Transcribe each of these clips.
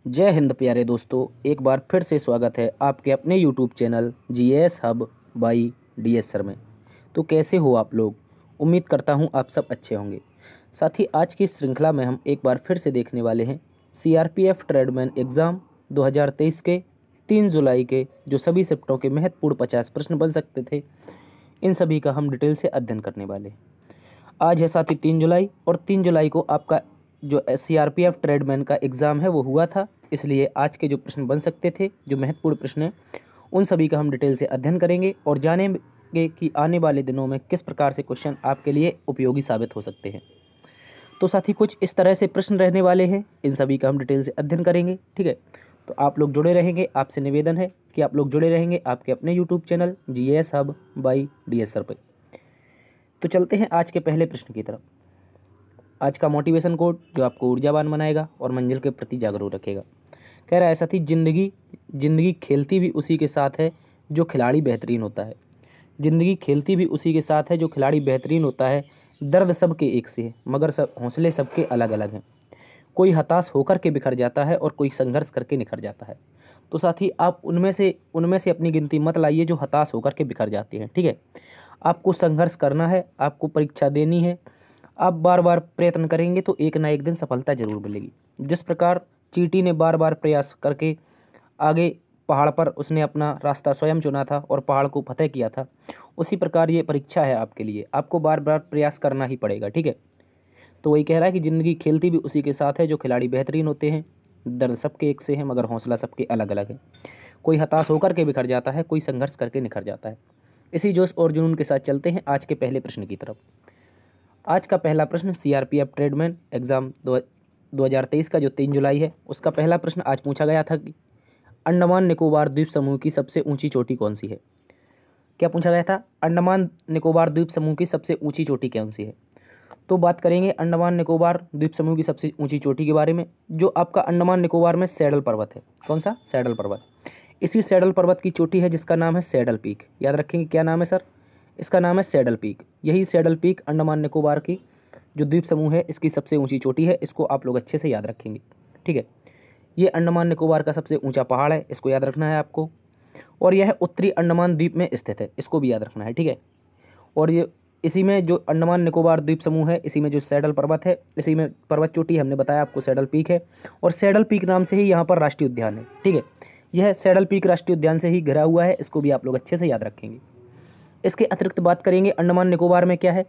जय हिंद प्यारे दोस्तों, एक बार फिर से स्वागत है आपके अपने YouTube channel GS hub by DS sir में। तो कैसे हो आप लोग? उम्मीद करता हूं आप सब अच्छे होंगे। साथ ही आज की श्रृंखला में हम एक बार फिर से देखने वाले हैं सीआरपीएफ ट्रेडमैन एग्ज़ाम 2023 के 3 जुलाई के जो सभी शिफ्टों के महत्वपूर्ण 50 प्रश्न बन सकते थे, इन सभी का हम डिटेल से अध्ययन करने वाले हैं। आज है साथ ही 3 जुलाई और 3 जुलाई को आपका जो सीआरपीएफ ट्रेडमैन का एग्ज़ाम है वो हुआ था, इसलिए आज के जो प्रश्न बन सकते थे, जो महत्वपूर्ण प्रश्न हैं, उन सभी का हम डिटेल से अध्ययन करेंगे और जानेंगे कि आने वाले दिनों में किस प्रकार से क्वेश्चन आपके लिए उपयोगी साबित हो सकते हैं। तो साथ ही कुछ इस तरह से प्रश्न रहने वाले हैं, इन सभी का हम डिटेल से अध्ययन करेंगे। ठीक है, तो आप लोग जुड़े रहेंगे। आपसे निवेदन है कि आप लोग जुड़े रहेंगे आपके अपने YouTube channel GS hub by DS sir पर। तो चलते हैं आज के पहले प्रश्न की तरफ। आज का मोटिवेशन कोड जो आपको ऊर्जावान बनाएगा और मंजिल के प्रति जागरूक रखेगा। कह रहा है साथी, जिंदगी खेलती भी उसी के साथ है जो खिलाड़ी बेहतरीन होता है। जिंदगी खेलती भी उसी के साथ है जो खिलाड़ी बेहतरीन होता है। दर्द सबके एक से है मगर सब हौसले सबके अलग अलग हैं। कोई हताश होकर के बिखर जाता है और कोई संघर्ष करके निखर जाता है। तो साथी, आप उनमें से अपनी गिनती मत लाइए जो हताश होकर के बिखर जाती हैं। ठीक है, आपको संघर्ष करना है, आपको परीक्षा देनी है। आप बार बार प्रयत्न करेंगे तो एक ना एक दिन सफलता जरूर मिलेगी। जिस प्रकार चींटी ने बार बार प्रयास करके आगे पहाड़ पर उसने अपना रास्ता स्वयं चुना था और पहाड़ को फतेह किया था, उसी प्रकार ये परीक्षा है आपके लिए। आपको बार बार प्रयास करना ही पड़ेगा। ठीक है, तो वही कह रहा है कि ज़िंदगी खेलती भी उसी के साथ है जो खिलाड़ी बेहतरीन होते हैं। दर्द सबके एक से है मगर हौसला सबके अलग अलग है। कोई हताश होकर के बिखर जाता है, कोई संघर्ष करके निखर जाता है। इसी जोश और जुनून के साथ चलते हैं आज के पहले प्रश्न की तरफ। आज का पहला प्रश्न सीआरपीएफ ट्रेडमैन एग्ज़ाम 2023 का जो 3 जुलाई है, उसका पहला प्रश्न आज पूछा गया था कि अंडमान निकोबार द्वीप समूह की सबसे ऊंची चोटी कौन सी है। क्या पूछा गया था? अंडमान निकोबार द्वीप समूह की सबसे ऊंची चोटी कौन सी है। तो बात करेंगे अंडमान निकोबार द्वीप समूह की सबसे ऊंची चोटी के बारे में। जो आपका अंडमान निकोबार में सैडल पर्वत है। कौन सा? सैडल पर्वत। इसी सैडल पर्वत की चोटी है जिसका नाम है सैडल पीक। याद रखेंगे क्या नाम है सर? इसका नाम है सैडल पीक। यही सैडल पीक अंडमान निकोबार की जो द्वीप समूह है इसकी सबसे ऊंची चोटी है। इसको आप लोग अच्छे से याद रखेंगे। ठीक है, ये अंडमान निकोबार का सबसे ऊंचा पहाड़ है, इसको याद रखना है आपको। और यह उत्तरी अंडमान द्वीप में स्थित है, इसको भी याद रखना है। ठीक है, और ये इसी में जो अंडमान निकोबार द्वीप समूह है, इसी में जो सैडल पर्वत है, इसी में पर्वत चोटी हमने बताया आपको सैडल पीक है। और सैडल पीक नाम से ही यहाँ पर राष्ट्रीय उद्यान है। ठीक है, यह सैडल पीक राष्ट्रीय उद्यान से ही घिरा हुआ है, इसको भी आप लोग अच्छे से याद रखेंगे। इसके अतिरिक्त बात करेंगे अंडमान निकोबार में क्या है,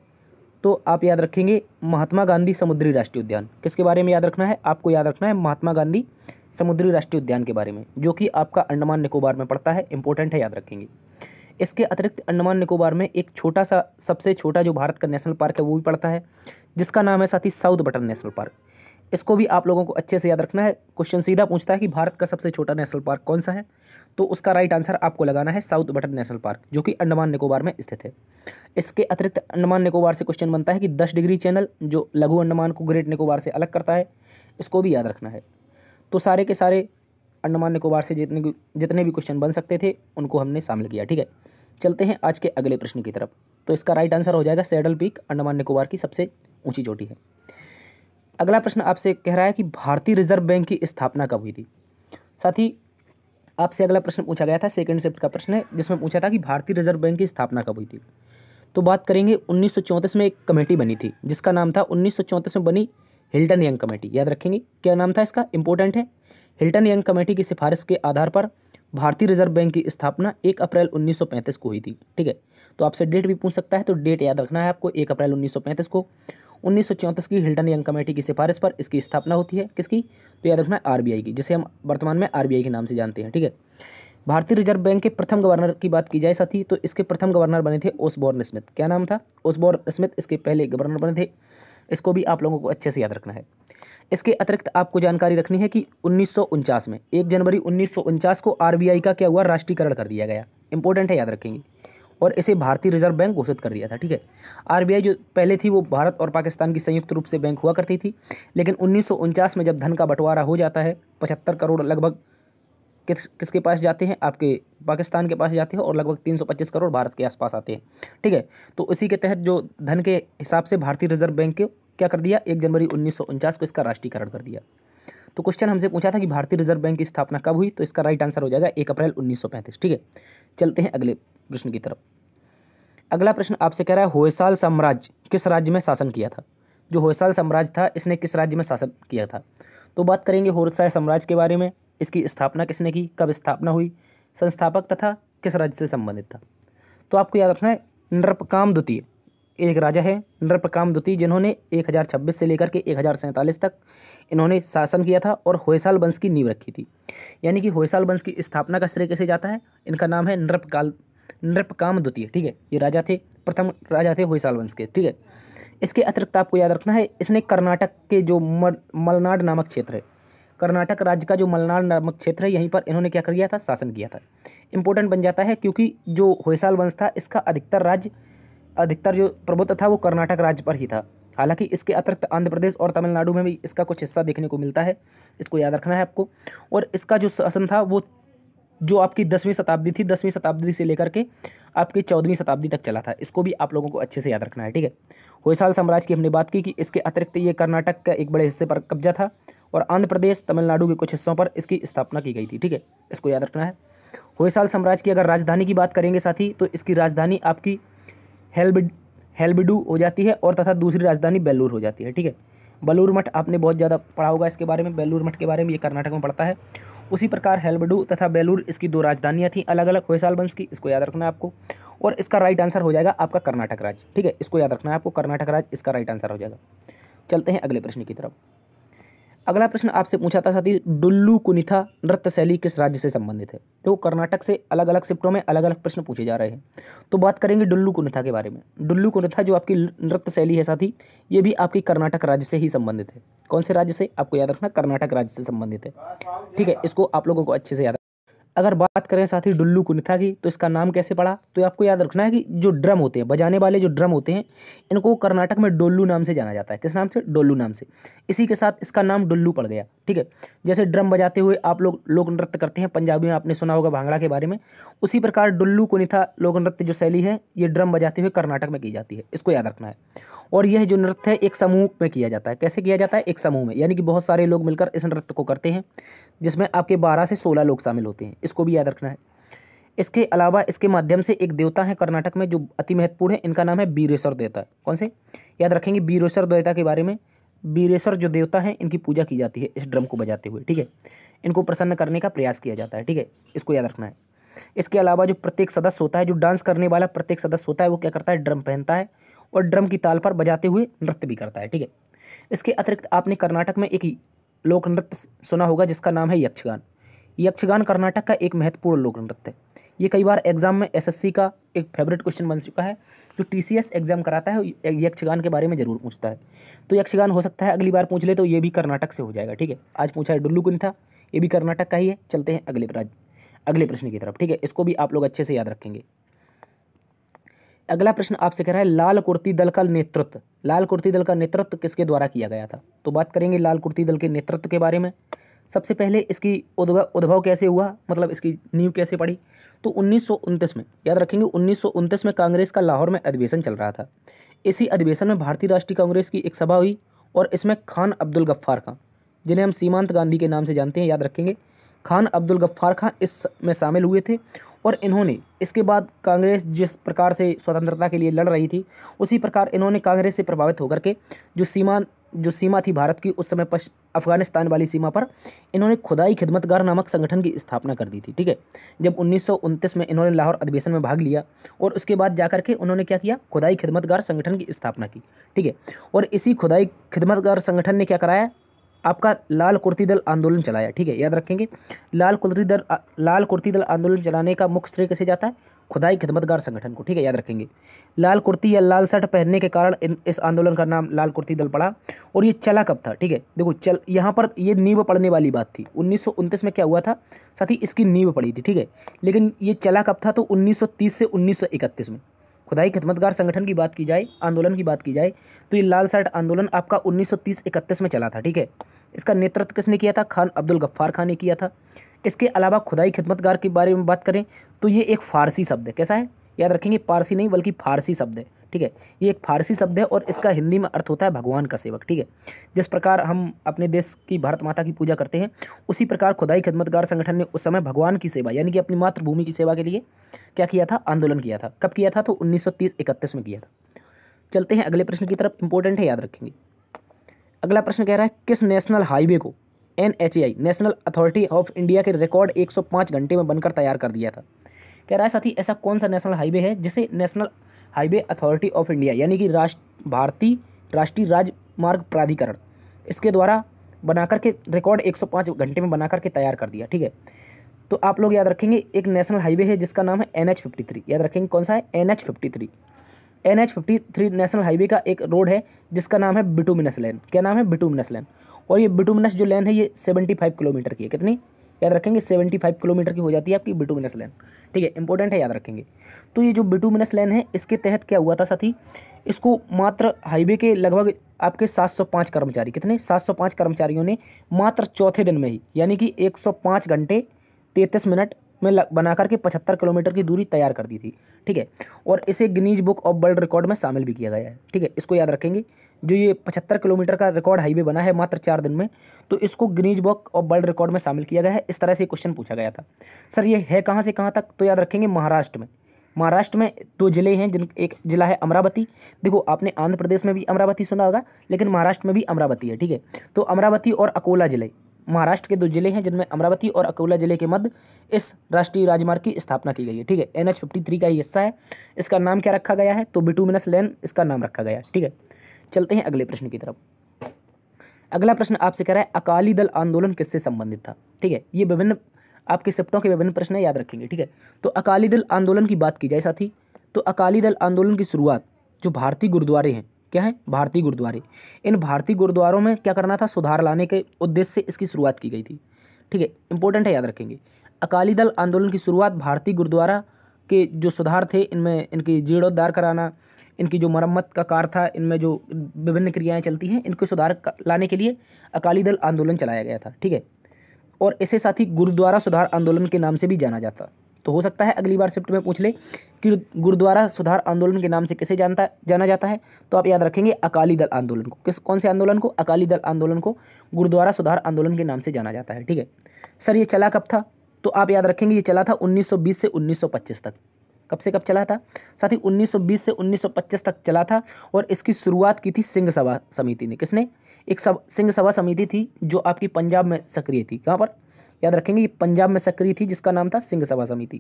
तो आप याद रखेंगे महात्मा गांधी समुद्री राष्ट्रीय उद्यान। किसके बारे में याद रखना है? आपको याद रखना है महात्मा गांधी समुद्री राष्ट्रीय उद्यान के बारे में, जो कि आपका अंडमान निकोबार में पड़ता है। इंपॉर्टेंट है, याद रखेंगे। इसके अतिरिक्त अंडमान निकोबार में एक छोटा सा, सबसे छोटा जो भारत का नेशनल पार्क है वो भी पड़ता है, जिसका नाम है साथ ही साउथ बटन नेशनल पार्क। इसको भी आप लोगों को अच्छे से याद रखना है। क्वेश्चन सीधा पूछता है कि भारत का सबसे छोटा नेशनल पार्क कौन सा है, तो उसका राइट आंसर आपको लगाना है साउथ बटन नेशनल पार्क, जो कि अंडमान निकोबार में स्थित है। इसके अतिरिक्त अंडमान निकोबार से क्वेश्चन बनता है कि 10 डिग्री चैनल जो लघु अंडमान को ग्रेट निकोबार से अलग करता है, इसको भी याद रखना है। तो सारे के सारे अंडमान निकोबार से जितने भी क्वेश्चन बन सकते थे उनको हमने शामिल किया। ठीक है, चलते हैं आज के अगले प्रश्न की तरफ। तो इसका राइट आंसर हो जाएगा सैडल पीक अंडमान निकोबार की सबसे ऊंची चोटी है। अगला प्रश्न आपसे कह रहा है कि भारतीय रिजर्व बैंक की स्थापना कब हुई थी। साथ ही आपसे अगला प्रश्न पूछा गया था, सेकंड शिफ्ट का प्रश्न है, जिसमें पूछा था कि भारतीय रिजर्व बैंक की स्थापना कब हुई थी। तो बात करेंगे 1934 में एक कमेटी बनी थी जिसका नाम था 1934 में बनी हिल्टन यंग कमेटी। याद रखेंगे क्या नाम था इसका, इंपॉर्टेंट है। हिल्टन यंग कमेटी की सिफारिश के आधार पर भारतीय रिजर्व बैंक की स्थापना 1 अप्रैल 1935 को हुई थी। ठीक है, तो आपसे डेट भी पूछ सकता है, तो डेट याद रखना है आपको। 1 अप्रैल 1935 को 1934 की हिल्टन यंग कमेटी की सिफारिश पर इसकी स्थापना होती है। किसकी? तो याद रखना है आरबीआई की, जिसे हम वर्तमान में आरबीआई के नाम से जानते हैं। ठीक है, भारतीय रिजर्व बैंक के प्रथम गवर्नर की बात की जाए साथी, तो इसके प्रथम गवर्नर बने थे ओसबोर्न स्मिथ। क्या नाम था? ओसबोर्न स्मिथ इसके पहले गवर्नर बने थे। इसको भी आप लोगों को अच्छे से याद रखना है। इसके अतिरिक्त आपको जानकारी रखनी है कि 1949 में 1 जनवरी 1949 को आरबीआई का क्या हुआ, राष्ट्रीयकरण कर दिया गया। इंपॉर्टेंट है, याद रखेंगे। और इसे भारतीय रिजर्व बैंक घोषित कर दिया था। ठीक है, आरबीआई जो पहले थी वो भारत और पाकिस्तान की संयुक्त रूप से बैंक हुआ करती थी, लेकिन 1949 में जब धन का बंटवारा हो जाता है, 75 करोड़ लगभग किसके पास जाते हैं, आपके पाकिस्तान के पास जाते हैं, और लगभग 325 करोड़ भारत के आसपास आते हैं। ठीक है, तो इसी के तहत जो धन के हिसाब से भारतीय रिजर्व बैंक को क्या कर दिया, 1 जनवरी 1949 को इसका राष्ट्रीयकरण कर दिया। तो क्वेश्चन हमसे पूछा था कि भारतीय रिजर्व बैंक की स्थापना कब हुई, तो इसका राइट आंसर हो जाएगा 1 अप्रैल 1935। ठीक है, चलते हैं अगले प्रश्न की तरफ। अगला प्रश्न आपसे कह रहा है होयसाल साम्राज्य किस राज्य में शासन किया था। जो होयसाल साम्राज्य था इसने किस राज्य में शासन किया था। तो बात करेंगे होयसाल साम्राज्य के बारे में, इसकी स्थापना किसने की, कब स्थापना हुई, संस्थापक तथा किस राज्य से संबंधित था। तो आपको याद रखना है नृपकाम द्वितीय एक राजा है, नृपकाम द्वितीय, जिन्होंने 1026 से लेकर के 1047 तक इन्होंने शासन किया था और होयसाल वंश की नींव रखी थी। यानी कि होयसाल वंश की स्थापना का श्रेय कैसे जाता है, इनका नाम है नृपकाम द्वितीय। ठीक है, ये राजा थे, प्रथम राजा थे होयसाल वंश के। ठीक है, इसके अतिरिक्त आपको याद रखना है इसने कर्नाटक के जो मलनाड नामक क्षेत्र है, कर्नाटक राज्य का जो मलनाड नामक क्षेत्र है, यहीं पर इन्होंने क्या किया था, शासन किया था। इंपॉर्टेंट बन जाता है क्योंकि जो होयसाल वंश था इसका अधिकतर जो प्रभुत्व था वो कर्नाटक राज्य पर ही था। हालांकि इसके अतिरिक्त आंध्र प्रदेश और तमिलनाडु में भी इसका कुछ हिस्सा देखने को मिलता है, इसको याद रखना है आपको। और इसका जो शासन था वो जो आपकी 10वीं शताब्दी थी, 10वीं शताब्दी से लेकर के आपकी 14वीं शताब्दी तक चला था, इसको भी आप लोगों को अच्छे से याद रखना है। ठीक है, होयसाल साम्राज्य की हमने बात की कि इसके अतिरिक्त ये कर्नाटक का एक बड़े हिस्से पर कब्जा था और आंध्र प्रदेश तमिलनाडु के कुछ हिस्सों पर इसकी स्थापना की गई थी। ठीक है, इसको याद रखना है। होयसाल साम्राज्य की अगर राजधानी की बात करेंगे साथी, तो इसकी राजधानी आपकी हेल्बिडू हो जाती है और तथा दूसरी राजधानी बेलूर हो जाती है। ठीक है, बेलूर मठ आपने बहुत ज़्यादा पढ़ा होगा इसके बारे में, बेलूर मठ के बारे में, ये कर्नाटक में पड़ता है। उसी प्रकार हेल्बिडू तथा बेलूर इसकी दो राजधानियाँ थी अलग अलग होयसाल वंश की, इसको याद रखना है आपको। और इसका राइट आंसर हो जाएगा आपका कर्नाटक राज्य। ठीक है, इसको याद रखना है आपको, कर्नाटक राज्य इसका राइट आंसर हो जाएगा। चलते हैं अगले प्रश्न की तरफ। अगला प्रश्न आपसे पूछा था साथी डुल्लू कुनिथा नृत्य शैली किस राज्य से संबंधित है। तो कर्नाटक से अलग अलग शिफ्टों में अलग अलग प्रश्न पूछे जा रहे हैं। तो बात करेंगे डुल्लू कुनिथा के बारे में। डुल्लू कुनिथा जो आपकी नृत्य शैली है साथी, ये भी आपकी कर्नाटक राज्य से ही संबंधित है। कौन से राज्य से, आपको याद रखना कर्नाटक राज्य से संबंधित है। ठीक है, इसको आप लोगों को अच्छे से याद। अगर बात करें साथी डुल्लू कुनिथा की, तो इसका नाम कैसे पड़ा, तो आपको याद रखना है कि जो ड्रम होते हैं, बजाने वाले जो ड्रम होते हैं, इनको कर्नाटक में डोल्लू नाम से जाना जाता है। किस नाम से, डोल्लू नाम से। इसी के साथ इसका नाम डुल्लू पड़ गया। ठीक है, जैसे ड्रम बजाते हुए आप लोग नृत्य करते हैं, पंजाबी में आपने सुना होगा भांगड़ा के बारे में, उसी प्रकार डुल्लू कुनिथा लोक नृत्य जो शैली है ये ड्रम बजाते हुए कर्नाटक में की जाती है, इसको याद रखना है। और यह जो नृत्य है एक समूह में किया जाता है। कैसे किया जाता है, एक समूह में, यानी कि बहुत सारे लोग मिलकर इस नृत्य को करते हैं, जिसमें आपके 12 से 16 लोग शामिल होते हैं, इसको भी याद रखना है। इसके अलावा इसके माध्यम से एक देवता है कर्नाटक में जो अति महत्वपूर्ण है, इनका नाम है बीरेश्वर देवता। कौन से, याद रखेंगे बीरेश्वर देवता के बारे में। बीरेश्वर जो देवता है इनकी पूजा की जाती है इस ड्रम को बजाते हुए। ठीक है, इनको प्रसन्न करने का प्रयास किया जाता है। ठीक है, इसको याद रखना है। इसके अलावा जो प्रत्येक सदस्य होता है, जो डांस करने वाला प्रत्येक सदस्य होता है, वो क्या करता है, ड्रम पहनता है और ड्रम की ताल पर बजाते हुए नृत्य भी करता है। ठीक है, इसके अतिरिक्त आपने कर्नाटक में एक लोक नृत्य सुना होगा जिसका नाम है यक्षगान। यक्षगान कर्नाटक का एक महत्वपूर्ण लोक नृत्य है। ये कई बार एग्जाम में एसएससी का एक फेवरेट क्वेश्चन बन चुका है। जो टीसीएस एग्जाम कराता है यक्षगान के बारे में जरूर पूछता है। तो यक्षगान हो सकता है अगली बार पूछ ले तो ये भी कर्नाटक से हो जाएगा। ठीक है, आज पूछा है डुल्लू कुनिथा, ये भी कर्नाटक का ही है। चलते हैं अगले प्रश्न की तरफ। ठीक है, इसको भी आप लोग अच्छे से याद रखेंगे। अगला प्रश्न आपसे कह रहा है लाल कुर्ती दल का नेतृत्व, लाल कुर्ती दल का नेतृत्व किसके द्वारा किया गया था। तो बात करेंगे लाल कुर्ती दल के नेतृत्व के बारे में। सबसे पहले इसकी उद्भव कैसे हुआ, मतलब इसकी नींव कैसे पड़ी। तो 1929 में, याद रखेंगे 1929 में कांग्रेस का लाहौर में अधिवेशन चल रहा था। इसी अधिवेशन में भारतीय राष्ट्रीय कांग्रेस की एक सभा हुई और इसमें खान अब्दुल गफ्फार खां, जिन्हें हम सीमांत गांधी के नाम से जानते हैं, याद रखेंगे खान अब्दुल गफ्फार खां इसमें शामिल हुए थे। और इन्होंने इसके बाद कांग्रेस जिस प्रकार से स्वतंत्रता के लिए लड़ रही थी उसी प्रकार इन्होंने कांग्रेस से प्रभावित होकर के जो सीमा थी भारत की उस समय अफगानिस्तान वाली सीमा पर इन्होंने खुदाई खिदमतगार नामक संगठन की स्थापना कर दी थी। ठीक है, जब 1929 में इन्होंने लाहौर अधिवेशन में भाग लिया और उसके बाद जाकर के उन्होंने क्या किया, खुदाई खिदमतगार संगठन की स्थापना की। ठीक है, और इसी खुदाई खिदमतगार संगठन ने क्या कराया, आपका लाल कुर्ती दल आंदोलन चलाया। ठीक है, याद रखेंगे लाल कुर्ती दल आंदोलन चलाने का मुख्य श्रेय कैसे जाता है, खुदाई खिदमतगार संगठन को। ठीक है, याद रखेंगे लाल कुर्ती या लाल शर्ट पहनने के कारण इस आंदोलन का नाम लाल कुर्ती दल पड़ा। और ये चला कब था, ठीक है, देखो यहाँ पर ये नींव पड़ने वाली बात थी। 1929 में क्या हुआ था साथ ही इसकी नींव पड़ी थी। ठीक है, लेकिन ये चला कब था, तो 1930 से 1931 में। खुदाई खिदमतगार संगठन की बात की जाए, आंदोलन की बात की जाए, तो ये लाल शर्ट आंदोलन आपका 1930-31 में चला था। ठीक है, इसका नेतृत्व किसने किया था, खान अब्दुल गफ्फार खान ने किया था। इसके अलावा खुदाई खिदमतगार के बारे में बात करें तो ये एक फारसी शब्द है। कैसा है, याद रखेंगे, पारसी नहीं बल्कि फारसी शब्द है। ठीक है। ये एक फारसी शब्द है और इसका हिंदी में अर्थ होता है भगवान का सेवक, ठीक है। जिस प्रकार हम अपने देश की भारत माता की पूजा करते हैं, उसी प्रकार खुदाई खिदमतगार संगठन ने उस समय भगवान की सेवा यानी कि अपनी मातृभूमि की सेवा के लिए क्या किया था, आंदोलन किया था। कब किया था, तो 1930-31 में किया था। चलते हैं अगले प्रश्न की तरफ, इंपॉर्टेंट है, याद रखेंगे। अगला प्रश्न कह रहा है किस नेशनल हाईवे को NHAI national authority of India के रिकॉर्ड 105 घंटे में बनकर तैयार कर दिया था। कह रहा है साथी ऐसा कौन सा नेशनल हाईवे है जिसे national highway authority of India यानी कि भारतीय राष्ट्रीय राजमार्ग प्राधिकरण इसके द्वारा बनाकर के रिकॉर्ड 105 घंटे में बनाकर के तैयार कर दिया, ठीक है। तो आप लोग याद रखेंगे एक नेशनल हाईवे है जिसका नाम है NH53। याद रखेंगे कौन सा है, NH53। NH53 नेशनल हाईवे का एक रोड है जिसका नाम है बिटुमिनस लेन। क्या नाम है, बिटुमिनस लेन। और ये बिटुमिनस जो लेन है ये 75 किलोमीटर की है। कितनी, याद रखेंगे 75 किलोमीटर की हो जाती है आपकी बिटुमिनस लेन, ठीक है। इंपॉर्टेंट है, याद रखेंगे। तो ये जो बिटुमिनस लेन है इसके तहत क्या हुआ था साथी, इसको मात्र हाईवे के लगभग आपके 705 कर्मचारी, कितने, 705 कर्मचारियों ने मात्र चौथे दिन में ही यानी कि 105 घंटे 33 मिनट में बनाकर के 75 किलोमीटर की दूरी तैयार कर दी थी, ठीक है। और इसे Guinness book of world record में शामिल भी किया गया है, ठीक है। इसको याद रखेंगे, जो ये 75 किलोमीटर का रिकॉर्ड हाईवे बना है मात्र 4 दिन में, तो इसको Guinness book of world record में शामिल किया गया है। इस तरह से क्वेश्चन पूछा गया था। सर ये है कहाँ से कहाँ तक, तो याद रखेंगे महाराष्ट्र में। महाराष्ट्र में 2 जिले हैं, जिन एक जिला है अमरावती। देखो आपने आंध्र प्रदेश में भी अमरावती सुना होगा, लेकिन महाराष्ट्र में भी अमरावती है, ठीक है। तो अमरावती और अकोला जिले महाराष्ट्र के 2 जिले हैं जिनमें अमरावती और अकोला जिले के मध्य इस राष्ट्रीय राजमार्ग की स्थापना की गई है, ठीक है। NH53 का ही हिस्सा है। इसका नाम क्या रखा गया है, तो बिटुमिनस लेन इसका नाम रखा गया है, ठीक है। चलते हैं अगले प्रश्न की तरफ। अगला प्रश्न आपसे कह रहा है अकाली दल आंदोलन किससे संबंधित था, ठीक है। ये विभिन्न आपके शिफ्टों के विभिन्न प्रश्न याद रखेंगे, ठीक है। तो अकाली दल आंदोलन की बात की जाए साथी, तो अकाली दल आंदोलन की शुरुआत जो भारतीय गुरुद्वारे हैं, क्या है, भारतीय गुरुद्वारे, इन भारतीय गुरुद्वारों में क्या करना था, सुधार लाने के उद्देश्य से इसकी शुरुआत की गई थी, ठीक है। इंपॉर्टेंट है, याद रखेंगे। अकाली दल आंदोलन की शुरुआत भारतीय गुरुद्वारा के जो सुधार थे, इनमें इनकी जीर्णोद्धार कराना, इनकी जो मरम्मत का कार्य था, इनमें जो विभिन्न क्रियाएं चलती हैं, इनको सुधार लाने के लिए अकाली दल आंदोलन चलाया गया था, ठीक है। और इसे साथ ही गुरुद्वारा सुधार आंदोलन के नाम से भी जाना जाता। तो हो सकता है अगली बार शिफ्ट में पूछ ले कि गुरुद्वारा सुधार आंदोलन के नाम से किसे जाना जाता है, तो आप याद रखेंगे अकाली दल आंदोलन को। कौन से आंदोलन को, अकाली दल आंदोलन को गुरुद्वारा सुधार आंदोलन के नाम से जाना जाता है, ठीक है। सर ये चला कब था, तो आप याद रखेंगे ये चला था 1920 से 1925 तक। कब से कब चला था साथी, 1920 से 1925 तक चला था। और इसकी शुरुआत की थी सिंह सभा समिति ने। किसने, एक सिंह सभा समिति थी जो आपकी पंजाब में सक्रिय थी। कहाँ पर, याद रखेंगे ये पंजाब में सक्रिय थी, जिसका नाम था सिंह सभा समिति।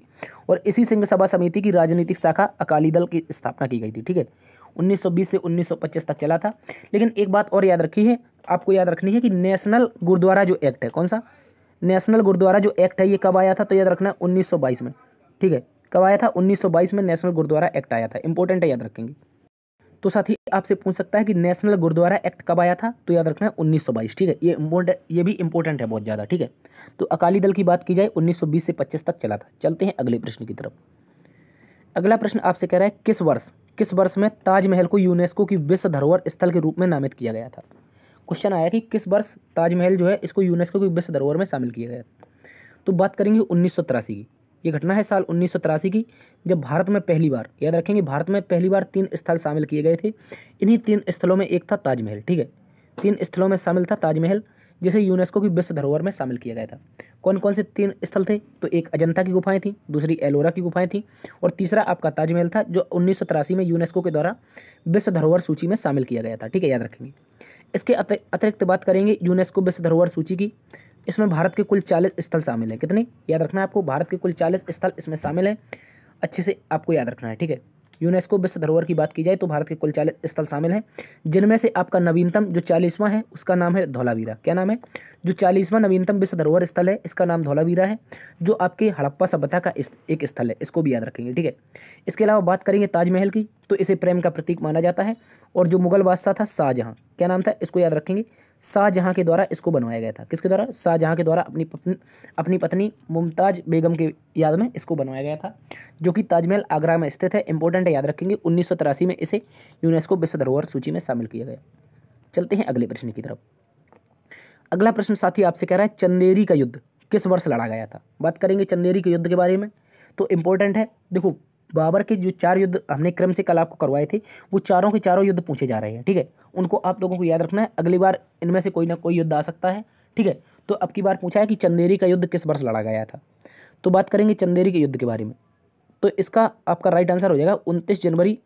और इसी सिंह सभा समिति की राजनीतिक शाखा अकाली दल की स्थापना की गई थी, ठीक है। 1920 से 1925 तक चला था। लेकिन एक बात और याद रखी है, आपको याद रखनी है कि नेशनल गुरुद्वारा जो एक्ट है, कौन सा, नेशनल गुरुद्वारा जो एक्ट है, ये कब आया था, तो याद रखना 1922 में, ठीक है। कब आया था, 1922 में नेशनल गुरुद्वारा एक्ट आया था। इंपॉर्टेंट है, याद रखेंगे। तो साथी आपसे पूछ सकता है कि नेशनल गुरुद्वारा एक्ट कब आया था, तो याद रखना है 1922, ठीक है। ये भी इंपॉर्टेंट है बहुत ज़्यादा, ठीक है। तो अकाली दल की बात की जाए 1920 से 25 तक चला था। चलते हैं अगले प्रश्न की तरफ। अगला प्रश्न आपसे कह रहा है किस वर्ष में ताजमहल को यूनेस्को की विश्व धरोहर स्थल के रूप में नामित किया गया था। क्वेश्चन आया कि किस वर्ष ताजमहल जो है इसको यूनेस्को की विश्व धरोहर में शामिल किया गया। तो बात करेंगे 1983 की। ये घटना है साल 1983 की, जब भारत में पहली बार, याद रखेंगे भारत में पहली बार 3 स्थल शामिल किए गए थे। इन्हीं 3 स्थलों में एक था ताजमहल, ठीक है। 3 स्थलों में शामिल था ताजमहल, जिसे यूनेस्को की विश्व धरोहर में शामिल किया गया था। कौन कौन से 3 स्थल थे, तो एक अजंता की गुफाएं थी, दूसरी एलोरा की गुफाएं थी, और तीसरा आपका ताजमहल था, जो 1983 में यूनेस्को के द्वारा विश्व धरोहर सूची में शामिल किया गया था, ठीक है। याद रखेंगे। इसके अतिरिक्त बात करेंगे यूनेस्को विश्व धरोहर सूची की। इसमें भारत के कुल 40 स्थल शामिल हैं। कितने, याद रखना है आपको, भारत के कुल 40 स्थल इसमें शामिल हैं। अच्छे से आपको याद रखना है, ठीक है। यूनेस्को विश्व धरोहर की बात की जाए तो भारत के कुल 40 स्थल शामिल हैं, जिनमें से आपका नवीनतम जो 40वां है उसका नाम है धौलावीरा। क्या नाम है, जो 40वां नवीनतम विश्व धरोहर स्थल है इसका नाम धौलावीरा है, जो आपके हड़प्पा सभ्यता का एक स्थल है। इसको भी याद रखेंगे, ठीक है। इसके अलावा बात करेंगे ताजमहल की, तो इसे प्रेम का प्रतीक माना जाता है। और जो मुगल बादशाह था शाहजहां, क्या नाम था, इसको याद रखेंगे, शाहजहां के द्वारा इसको बनवाया गया था। किसके द्वारा, शाहजहां के द्वारा अपनी पत्नी मुमताज़ बेगम के याद में इसको बनवाया गया था, जो कि ताजमहल आगरा में स्थित है। इंपॉर्टेंट है, याद रखेंगे। 1983 में इसे यूनेस्को विश्व धरोहर सूची में शामिल किया गया। चलते हैं अगले प्रश्न की तरफ। अगला प्रश्न साथी आपसे कह रहा है चंदेरी का युद्ध किस वर्ष लड़ा गया था। बात करेंगे चंदेरी के युद्ध के बारे में, तो इंपॉर्टेंट है। देखो बाबर के जो 4 युद्ध हमने क्रम से कल आपको करवाए थे, वो चारों के चारों युद्ध पूछे जा रहे हैं, ठीक है। उनको आप लोगों को याद रखना है, अगली बार इनमें से कोई ना कोई युद्ध आ सकता है, ठीक है। तो अब की बार पूछा है कि चंदेरी का युद्ध किस वर्ष लड़ा गया था, तो बात करेंगे चंदेरी के युद्ध के बारे में। तो इसका आपका राइट आंसर हो जाएगा 29 जनवरी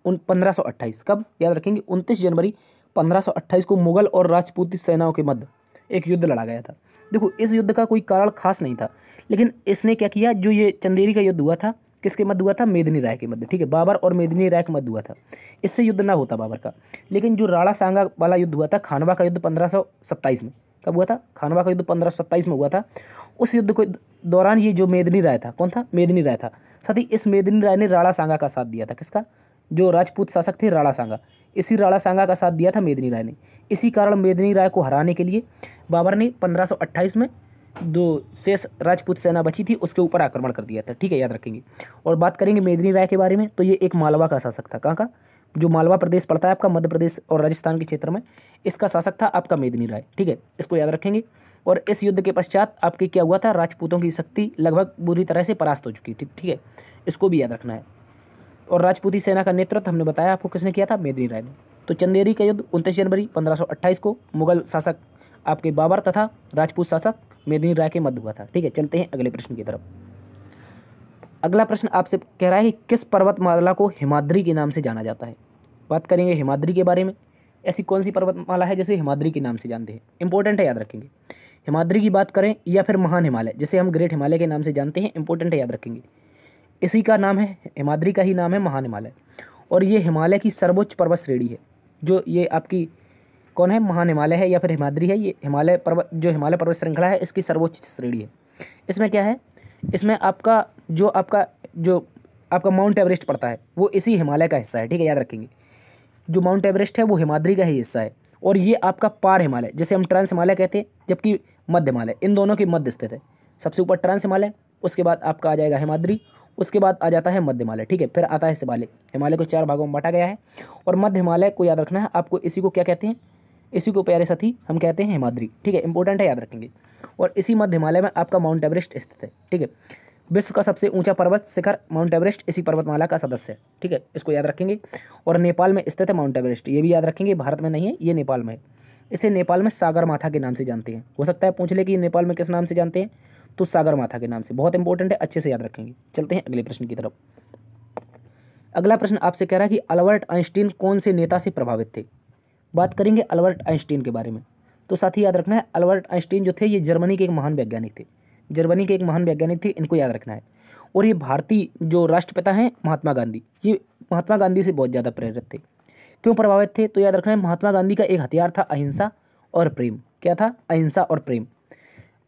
1528। कब याद रखेंगे? 29 जनवरी 1528 को मुगल और राजपूत सेनाओं के मध्य एक युद्ध लड़ा गया था। देखो, इस युद्ध का कोई कारण खास नहीं था, लेकिन इसने क्या किया, जो ये चंदेरी का युद्ध हुआ था, किसके मध्य हुआ था? मेदिनी राय के मध्य, ठीक है। बाबर और मेदिनी राय के मध्य हुआ था। इससे युद्ध ना होता बाबर का, लेकिन जो राणा सांगा वाला युद्ध हुआ था, खानवा का युद्ध 1527 में। कब हुआ था? खानवा का युद्ध 1527 में हुआ था। उस युद्ध के दौरान ये जो मेदिनी राय था, कौन था? मेदिनी राय था। साथ ही इस मेदिनी राय ने राणा सांगा का साथ दिया था। किसका? जो राजपूत शासक थे राणा सांगा, इसी राणा सांगा का साथ दिया था मेदिनी राय ने। इसी कारण मेदिनी राय को हराने के लिए बाबर ने 1528 में जो शेष राजपूत सेना बची थी उसके ऊपर आक्रमण कर दिया था, ठीक है, याद रखेंगे। और बात करेंगे मेदिनी राय के बारे में, तो ये एक मालवा का शासक था। कहाँ का? जो मालवा प्रदेश पड़ता है आपका मध्य प्रदेश और राजस्थान के क्षेत्र में, इसका शासक था आपका मेदिनी राय, ठीक है, इसको याद रखेंगे। और इस युद्ध के पश्चात आपके क्या हुआ था? राजपूतों की शक्ति लगभग बुरी तरह से परास्त हो चुकी थी, ठीक है, इसको भी याद रखना है। और राजपूती सेना का नेतृत्व हमने बताया आपको किसने किया था? मेदिनी राय ने। तो चंदेरी का युद्ध 29 जनवरी 1528 को मुगल शासक आपके बाबर तथा राजपूत शासक मेदिनी राय के मध्य हुआ था, ठीक है। चलते हैं अगले प्रश्न की तरफ। अगला प्रश्न आपसे कह रहा है कि किस पर्वतमाला को हिमाद्री के नाम से जाना जाता है? बात करेंगे हिमाद्री के बारे में। ऐसी कौन सी पर्वतमाला है जिसे हिमाद्री के नाम से जानते हैं? इंपॉर्टेंट है, याद रखेंगे। हिमाद्री की बात करें या फिर महान हिमालय, जिसे हम ग्रेट हिमालय के नाम से जानते हैं, इंपॉर्टेंट है, याद रखेंगे। इसी का नाम है, हिमाद्री का ही नाम है महान हिमालय। और ये हिमालय की सर्वोच्च पर्वत श्रेणी है। जो ये आपकी कौन है? महान हिमालय है या फिर हिमाद्री है। ये हिमालय पर्वत, जो हिमालय पर्वत श्रृंखला है, इसकी सर्वोच्च श्रेणी है। इसमें क्या है? इसमें आपका जो आपका माउंट एवरेस्ट पड़ता है, वो इसी हिमालय का हिस्सा है, ठीक है, याद रखेंगे। जो माउंट एवरेस्ट है वो हिमाद्री का ही हिस्सा है। और ये आपका पार हिमालय, जैसे हम ट्रांस हिमालय कहते हैं, जबकि मध्य हिमालय, इन दोनों के मध्य स्थित है। सबसे ऊपर ट्रांस हिमालय, उसके बाद आपका आ जाएगा हिमाद्री, उसके बाद आ जाता है मध्य हिमालय, ठीक है। फिर आता है शिवालिक। हिमालय को 4 भागों में बांटा गया है। और मध्य हिमालय को याद रखना है आपको, इसी को क्या कहते हैं? इसी को प्यारे साथी हम कहते हैं हिमाद्री, ठीक है, इंपॉर्टेंट है, याद रखेंगे। और इसी मध्य हिमालय में आपका माउंट एवरेस्ट स्थित है, ठीक है। विश्व का सबसे ऊंचा पर्वत शिखर माउंट एवरेस्ट इसी पर्वतमाला का सदस्य है, ठीक है, इसको याद रखेंगे। और नेपाल में स्थित है माउंट एवरेस्ट, ये भी याद रखेंगे, भारत में नहीं है, ये नेपाल में है। इसे नेपाल में सागर माथा के नाम से जानते हैं। हो सकता है पूछ ले कि नेपाल में किस नाम से जानते हैं, तो सागर माथा के नाम से। बहुत इंपॉर्टेंट है, अच्छे से याद रखेंगे। चलते हैं अगले प्रश्न की तरफ। अगला प्रश्न आपसे कह रहा है कि अल्बर्ट आइंस्टीन कौन से नेता से प्रभावित थे? बात करेंगे अल्बर्ट आइंस्टीन के बारे में। तो साथ ही याद रखना है, अल्बर्ट आइंस्टीन जो थे ये जर्मनी के एक महान वैज्ञानिक थे। जर्मनी के एक महान वैज्ञानिक थे, इनको याद रखना है। और ये भारतीय जो राष्ट्रपिता हैं महात्मा गांधी, ये महात्मा गांधी से बहुत ज़्यादा प्रेरित थे। क्यों प्रभावित थे? तो याद रखना है, महात्मा गांधी का एक हथियार था अहिंसा और प्रेम। क्या था? अहिंसा और प्रेम।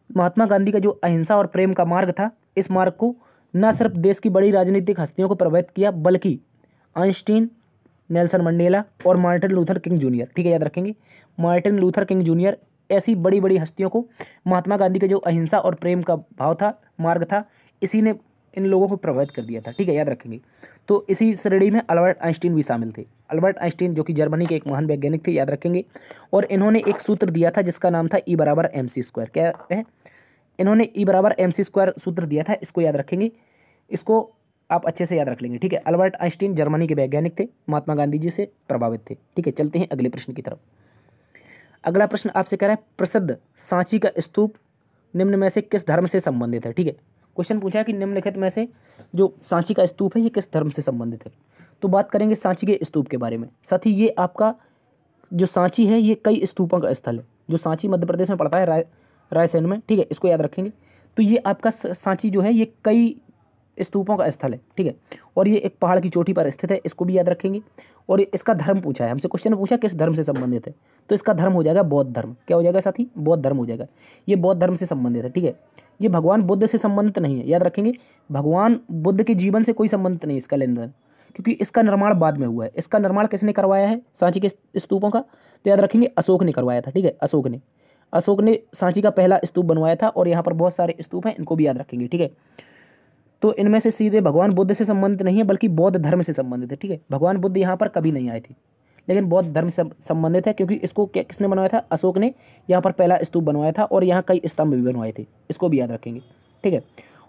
महात्मा गांधी का जो अहिंसा और प्रेम का मार्ग था, इस मार्ग को न सिर्फ देश की बड़ी राजनीतिक हस्तियों को प्रभावित किया, बल्कि आइंस्टीन, नेल्सन मंडेला और मार्टिन लूथर किंग जूनियर, ठीक है, याद रखेंगे। मार्टिन लूथर किंग जूनियर, ऐसी बड़ी बड़ी हस्तियों को महात्मा गांधी का जो अहिंसा और प्रेम का भाव था, मार्ग था, इसी ने इन लोगों को प्रभावित कर दिया था, ठीक है, याद रखेंगे। तो इसी श्रेणी में अल्बर्ट आइंस्टीन भी शामिल थे। अल्बर्ट आइंस्टीन जो कि जर्मनी के एक महान वैज्ञानिक थे, याद रखेंगे। और इन्होंने एक सूत्र दिया था जिसका नाम था E = MC²। क्या है? इन्होंने E = MC² सूत्र दिया था, इसको याद रखेंगे। इसको आप अच्छे से याद रख लेंगे, ठीक है। अल्बर्ट आइंस्टीन जर्मनी के वैज्ञानिक थे, महात्मा गांधी जी से प्रभावित थे, ठीक है। चलते हैं अगले प्रश्न की तरफ। अगला प्रश्न आपसे कह रहा है, प्रसिद्ध सांची का स्तूप निम्न में से किस धर्म से संबंधित है? ठीक है, क्वेश्चन पूछा है कि निम्नलिखित में से जो सांची का स्तूप है ये किस धर्म से संबंधित है। तो बात करेंगे सांची के स्तूप के बारे में। साथ ही ये आपका जो सांची है ये कई स्तूपों का स्थल है। जो सांची मध्य प्रदेश में पड़ता है, रायसेन में, ठीक है, इसको याद रखेंगे। तो ये आपका सांची जो है ये कई स्तूपों का स्थल है, ठीक है। और ये एक पहाड़ की चोटी पर स्थित है, इसको भी याद रखेंगे। और इसका धर्म पूछा है हमसे, क्वेश्चन पूछा किस धर्म से संबंधित है, तो इसका धर्म हो जाएगा बौद्ध धर्म। क्या हो जाएगा साथी? बौद्ध धर्म हो जाएगा। ये बौद्ध धर्म से संबंधित है, ठीक है। ये भगवान बुद्ध से संबंधित नहीं है, याद रखेंगे। भगवान बुद्ध के जीवन से कोई संबंधित नहीं इसका लेन देन, क्योंकि इसका निर्माण बाद में हुआ है। इसका निर्माण किसने करवाया है सांची के स्तूपों का? तो याद रखेंगे अशोक ने करवाया था, ठीक है। अशोक ने सांची का पहला स्तूप बनवाया था। और यहाँ पर बहुत सारे स्तूप हैं, इनको भी याद रखेंगे, ठीक है। तो इनमें से सीधे भगवान बुद्ध से संबंधित नहीं है, बल्कि बौद्ध धर्म से संबंधित है, ठीक है। भगवान बुद्ध यहाँ पर कभी नहीं आए थे, लेकिन बौद्ध धर्म से संबंधित है, क्योंकि इसको किसने बनवाया था? अशोक ने यहाँ पर पहला स्तूप बनवाया था। और यहाँ कई स्तंभ भी बनवाए थे, इसको भी याद रखेंगे, ठीक है।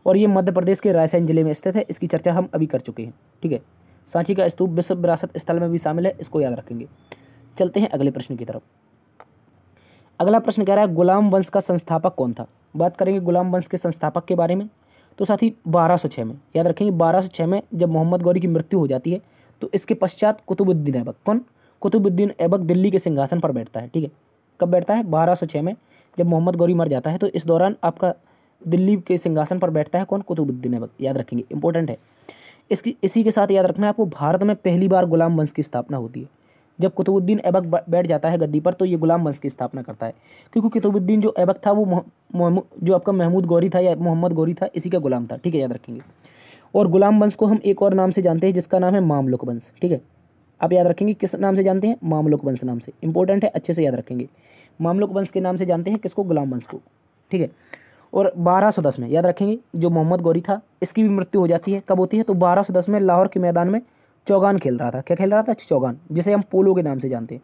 और ये मध्य प्रदेश के रायसेन जिले में स्थित है। इसकी चर्चा हम अभी कर चुके हैं, ठीक है। सांची का स्तूप विश्व विरासत स्थल में भी शामिल है, इसको याद रखेंगे। चलते हैं अगले प्रश्न की तरफ। अगला प्रश्न कह रहा है गुलाम वंश का संस्थापक कौन था। बात करेंगे गुलाम वंश के संस्थापक के बारे में। तो साथी 1206 में, याद रखेंगे 1206 में जब मोहम्मद गौरी की मृत्यु हो जाती है तो इसके पश्चात कुतुबुद्दीन ऐबक, कौन, कुतुबुद्दीन ऐबक दिल्ली के सिंहासन पर बैठता है, ठीक है। कब बैठता है, 1206 में जब मोहम्मद गौरी मर जाता है तो इस दौरान आपका दिल्ली के सिंहासन पर बैठता है कौन, कुतुबुद्दीन ऐबक, याद रखेंगे, इंपॉर्टेंट है। इसी के साथ याद रखना है आपको, भारत में पहली बार गुलाम वंश की स्थापना होती है। जब कुतुबुद्दीन ऐबक बैठ जाता है गद्दी पर तो ये गुलाम वंश की स्थापना करता है, क्योंकि कुतुबुद्दीन जो ऐबक था वो जो आपका महमूद गौरी था या मोहम्मद गौरी था, इसी का गुलाम था, ठीक है, याद रखेंगे। और गुलाम वंश को हम एक और नाम से जानते हैं जिसका नाम है मामलुक वंश, ठीक है। आप याद रखेंगे किस नाम से जानते हैं, मामलुक वंश नाम से, इंपॉर्टेंट है, अच्छे से याद रखेंगे। मामलुक वंश के नाम से जानते हैं किसको, गुलाम वंश को, ठीक है। और 1210 में याद रखेंगे जो मोहम्मद गौरी था इसकी भी मृत्यु हो जाती है। कब होती है, तो 1210 में लाहौर के मैदान में चौगान खेल रहा था। क्या खेल रहा था, चौगान, जिसे हम पोलो के नाम से जानते हैं।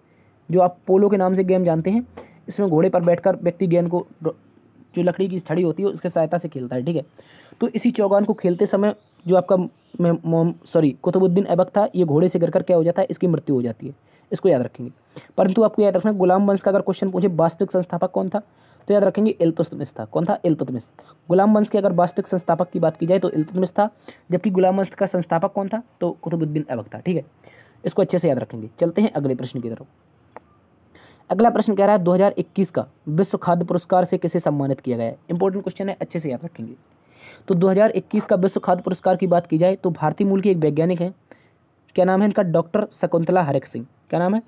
जो आप पोलो के नाम से गेम जानते हैं, इसमें घोड़े पर बैठकर व्यक्ति गेंद को, जो लकड़ी की छड़ी होती है उसके सहायता से खेलता है, ठीक है। तो इसी चौगान को खेलते समय जो आपका कुतुबुद्दीन ऐबक था, ये घोड़े से गिरकर क्या हो जाता है, इसकी मृत्यु हो जाती है, इसको याद रखेंगे। परंतु आपको याद रखना, गुलाम वंश का अगर क्वेश्चन पूछे वास्तविक संस्थापक कौन था तो याद रखेंगे इल्तुतमिश था। कौन था, इल्तुतमिश। गुलाम वंश के अगर वास्तविक संस्थापक की बात की जाए तो इल्तुतमिश था, जबकि गुलाम वंश का संस्थापक कौन था, तो कुतुबुद्दीन ऐबक था, ठीक है। इसको अच्छे से याद रखेंगे। चलते हैं अगले प्रश्न की तरफ। अगला प्रश्न कह रहा है 2021 का विश्व खाद्य पुरस्कार से किसे सम्मानित किया गया है। इंपॉर्टेंट क्वेश्चन है, अच्छे से याद रखेंगे। तो 2021 का विश्व खाद्य पुरस्कार की बात की जाए तो भारतीय मूल की एक वैज्ञानिक है, क्या नाम है इनका, डॉक्टर शकुंतला हरक सिंह। क्या नाम है,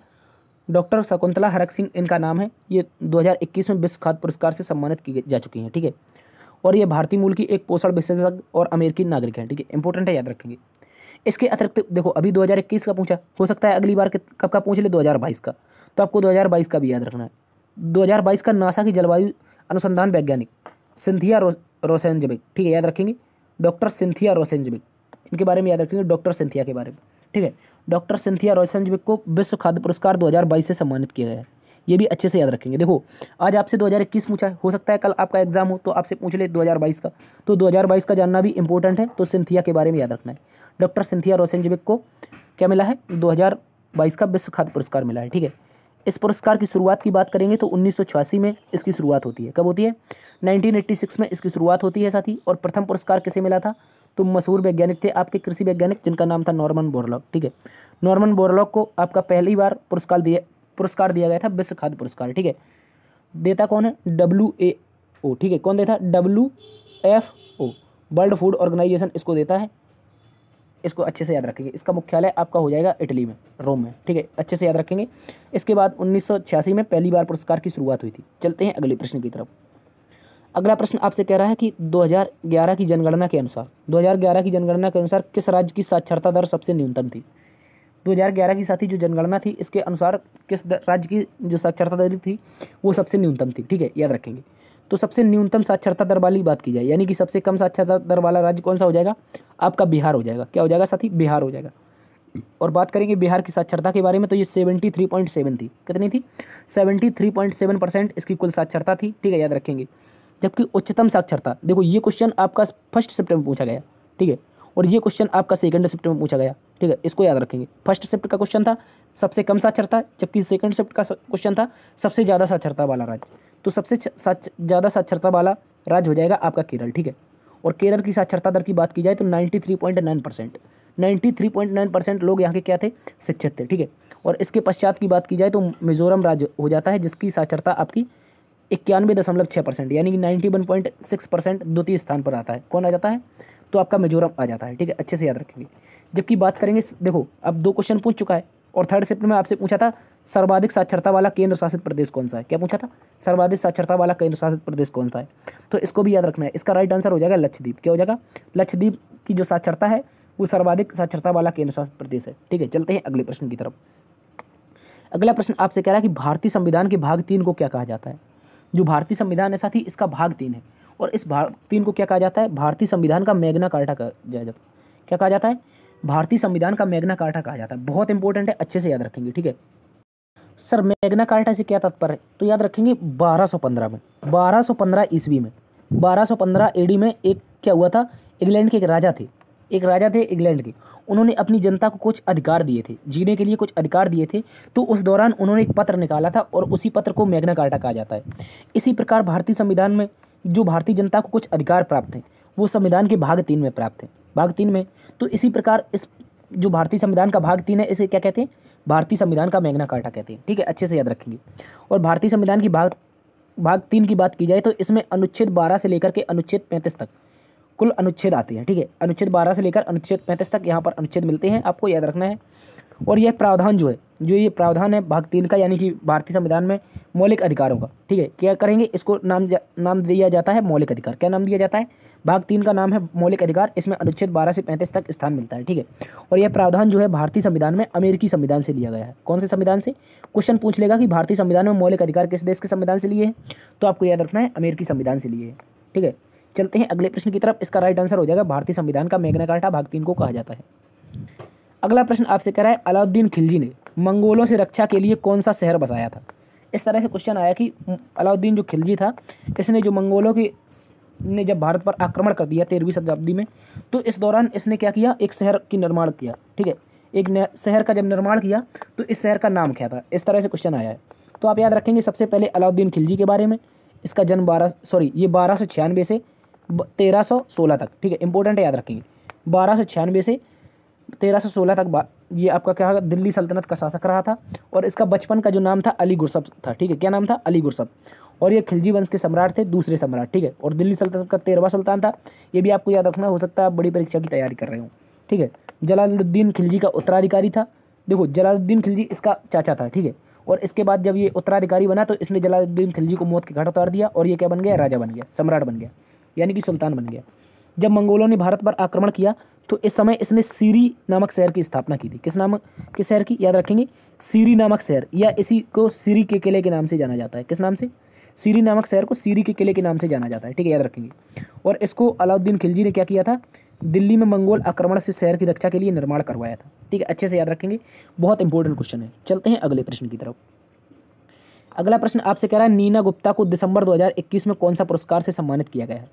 डॉक्टर शकुंतला हरक सिंह इनका नाम है। ये 2021 में विश्व खाद्य पुरस्कार से सम्मानित की जा चुकी हैं, ठीक है। और ये भारतीय मूल की एक पोषण विशेषज्ञ और अमेरिकी नागरिक हैं, ठीक है, इंपॉर्टेंट है, याद रखेंगे। इसके अतिरिक्त देखो अभी 2021 का पूछा, हो सकता है अगली बार कब का पूछ ले, 2022 का, तो आपको 2022 का भी याद रखना है। 2022 का नासा की जलवायु अनुसंधान वैज्ञानिक सिंथिया रोसेनजबिक, ठीक है, याद रखेंगे, डॉक्टर सिंथिया रोसेनजबिक, इनके बारे में याद रखेंगे, डॉक्टर सिंथिया के बारे में, ठीक है। डॉक्टर सिंथिया रोसेनजबिक को विश्व खाद्य पुरस्कार 2022 से सम्मानित किया गया है, ये भी अच्छे से याद रखेंगे। देखो आज आपसे 2021 पूछा है, हो सकता है कल आपका एग्जाम हो तो आपसे पूछ ले 2022 का, तो 2022 का जानना भी इंपॉर्टेंट है। तो सिंथिया के बारे में याद रखना है। डॉक्टर सिंथिया रोसेनजबिक को क्या मिला है, 2022 का विश्व खाद्य पुरस्कार मिला है, ठीक है। इस पुरस्कार की शुरुआत की बात करेंगे तो 1986 में इसकी शुरुआत होती है। कब होती है, 1986 में इसकी शुरुआत होती है साथी। और प्रथम पुरस्कार किसे मिला था, तो मशहूर वैज्ञानिक थे आपके कृषि वैज्ञानिक जिनका नाम था नॉर्मन बोरलॉग, ठीक है। नॉर्मन बोरलॉग को आपका पहली बार पुरस्कार दिया गया था, विश्व खाद्य पुरस्कार, ठीक है। देता कौन है, WHO, ठीक है, कौन देता है, WFO, वर्ल्ड फूड ऑर्गेनाइजेशन इसको देता है। इसको अच्छे से याद रखेंगे। इसका मुख्यालय आपका हो जाएगा इटली में, रोम में, ठीक है, अच्छे से याद रखेंगे। इसके बाद 1986 में पहली बार पुरस्कार की शुरुआत हुई थी। चलते हैं अगले प्रश्न की तरफ। अगला प्रश्न आपसे कह रहा है कि 2011 की जनगणना के अनुसार किस राज्य की साक्षरता दर सबसे न्यूनतम थी। 2011 की साथी जो जनगणना थी इसके अनुसार किस राज्य की जो साक्षरता दर थी वो सबसे न्यूनतम थी, ठीक है, याद रखेंगे। तो सबसे न्यूनतम साक्षरता दर वाली बात की जाए, यानी कि सबसे कम साक्षरता दर वाला राज्य कौन सा हो जाएगा, आपका बिहार हो जाएगा। क्या हो जाएगा साथी, बिहार हो जाएगा। और बात करेंगे बिहार की साक्षरता के बारे में तो ये 73.7 थी। कितनी थी, 73.7% इसकी कुल साक्षरता थी, ठीक है, याद रखेंगे। जबकि उच्चतम साक्षरता, देखो ये क्वेश्चन आपका 1 शिफ्ट में पूछा गया, ठीक है, और ये क्वेश्चन आपका 2nd शिफ्ट में पूछा गया, ठीक है, इसको याद रखेंगे। 1st शिफ्ट का क्वेश्चन था सबसे कम साक्षरता, जबकि 2nd शिफ्ट का क्वेश्चन था सबसे ज़्यादा साक्षरता वाला राज्य। तो सबसे ज़्यादा साक्षरता वाला राज्य हो जाएगा आपका केरल, ठीक है। और केरल की साक्षरता दर की बात की जाए तो 93.9%, 93.9% लोग यहाँ के क्या थे, शिक्षित थे, ठीक है। और इसके पश्चात की बात की जाए तो मिजोरम राज्य हो जाता है जिसकी साक्षरता आपकी 91.6%, यानी कि 91.6% द्वितीय स्थान पर आता है। कौन आ जाता है, तो आपका मिजोरम आ जाता है, ठीक है, अच्छे से याद रखेंगे। जबकि बात करेंगे, देखो अब 2 क्वेश्चन पूछ चुका है और 3rd शिफ्ट में आपसे पूछा था सर्वाधिक साक्षरता वाला केंद्र शासित प्रदेश कौन सा है। क्या पूछा था, सर्वाधिक साक्षरता वाला केंद्र शासित प्रदेश कौन सा है, तो इसको भी याद रखना है। इसका राइट आंसर हो जाएगा लक्षद्वीप। क्या हो जाएगा, लक्षद्वीप की जो साक्षरता है वो सर्वाधिक साक्षरता वाला केंद्र शासित प्रदेश है, ठीक है। चलते हैं अगले प्रश्न की तरफ। अगला प्रश्न आपसे कह रहा है कि भारतीय संविधान के भाग 3 को क्या कहा जाता है। जो भारतीय संविधान है साथी इसका भाग 3 है और इस भाग 3 को क्या कहा जाता है, भारतीय संविधान का मैग्ना कार्टा कहा जाता है। क्या कहा जाता है, भारतीय संविधान का मैग्ना कार्टा कहा जाता है। बहुत इंपॉर्टेंट है, अच्छे से याद रखेंगे, ठीक है। सर मैग्ना कार्टा से क्या तात्पर्य है, तो याद रखेंगे 1215 में, 1215 ईस्वी में 1215 एडी में एक क्या हुआ था, इंग्लैंड के एक राजा थे इंग्लैंड के। उन्होंने अपनी जनता को कुछ अधिकार दिए थे, जीने के लिए कुछ अधिकार दिए थे। तो उस दौरान उन्होंने एक पत्र निकाला था और उसी पत्र को मैग्ना कार्टा कहा जाता है। इसी प्रकार भारतीय संविधान में जो भारतीय जनता को कुछ अधिकार प्राप्त हैं वो संविधान के भाग 3 में प्राप्त है, भाग 3 में। तो इसी प्रकार इस जो भारतीय संविधान का भाग 3 है इसे क्या कहते हैं, भारतीय संविधान का मैग्ना कार्टा कहते हैं। ठीक है, अच्छे से याद रखेंगे। और भारतीय संविधान की भाग 3 की बात की जाए तो इसमें अनुच्छेद 12 से लेकर के अनुच्छेद 35 तक कुल अनुच्छेद आते हैं। ठीक है, अनुच्छेद 12 से लेकर अनुच्छेद 35 तक यहाँ पर अनुच्छेद मिलते हैं, आपको याद रखना है। और यह प्रावधान जो ये प्रावधान है भाग 3 का, यानी कि भारतीय संविधान में मौलिक अधिकारों का। ठीक है, क्या करेंगे, इसको नाम दिया जाता है मौलिक अधिकार। क्या नाम दिया जाता है, भाग 3 का नाम है मौलिक अधिकार। इसमें अनुच्छेद 12 से 35 तक स्थान मिलता है। ठीक है, और यह प्रावधान जो है भारतीय संविधान में अमेरिकी संविधान से लिया गया है। कौन से संविधान से, क्वेश्चन पूछ लेगा कि भारतीय संविधान में मौलिक अधिकार किस देश के संविधान से लिए हैं, तो आपको याद रखना है अमेरिकी संविधान से लिए है। ठीक है, चलते हैं अगले प्रश्न की तरफ। इसका राइट आंसर हो जाएगा भारतीय संविधान का मैग्ना कार्टा भाग 3 को कहा जाता है। अगला प्रश्न आपसे कह रहा है, अलाउद्दीन खिलजी ने मंगोलों से रक्षा के लिए कौन सा शहर बसाया था। इस तरह से क्वेश्चन आया कि अलाउद्दीन जो खिलजी था, इसने जो मंगोलों की ने जब भारत पर आक्रमण कर दिया 13वीं शताब्दी में, तो इस दौरान इसने क्या किया, एक शहर की निर्माण किया। ठीक है, एक नया शहर का जब निर्माण किया तो इस शहर का नाम क्या था, इस तरह से क्वेश्चन आया है। तो आप याद रखेंगे सबसे पहले अलाउद्दीन खिलजी के बारे में। इसका जन्म 1296 से 1316 तक। ठीक है, इंपॉर्टेंट है, याद रखेंगे 1296 से 1316 तक ये आपका क्या होगा, दिल्ली सल्तनत का शासक रहा था। और इसका बचपन का जो नाम था अली गुरसब था। ठीक है, क्या नाम था, अली गुरसब। और ये खिलजी वंश के सम्राट थे, दूसरे सम्राट। ठीक है, और दिल्ली सल्तनत का 13वां सुल्तान था। ये भी आपको याद रखना, हो सकता है आप बड़ी परीक्षा की तैयारी कर रहे हो। ठीक है, जलालुद्दीन खिलजी का उत्तराधिकारी था। देखो, जलालुद्दीन खिलजी इसका चाचा था। ठीक है, और इसके बाद जब ये उत्तराधिकारी बना तो इसने जलालुद्दीन खिलजी को मौत के घाट उतार दिया और ये क्या बन गया, राजा बन गया, सम्राट बन गया, यानी कि सुल्तान बन गया। जब मंगोलों ने भारत पर आक्रमण किया तो इस समय इसने सीरी नामक शहर की स्थापना की थी। किस नामक के शहर की, याद रखेंगे, सीरी नामक शहर, या इसी को सीरी के किले के नाम से जाना जाता है। किस नाम से, सीरी नामक शहर को सीरी के किले के नाम से जाना जाता है। ठीक है, याद रखेंगे। और इसको अलाउद्दीन खिलजी ने क्या किया था, दिल्ली में मंगोल आक्रमण से शहर की रक्षा के लिए निर्माण करवाया था। ठीक है, अच्छे से याद रखेंगे, बहुत इंपॉर्टेंट क्वेश्चन है। चलते हैं अगले प्रश्न की तरफ। अगला प्रश्न आपसे कह रहा है, नीना गुप्ता को दिसंबर 2021 में कौन सा पुरस्कार से सम्मानित किया गया है।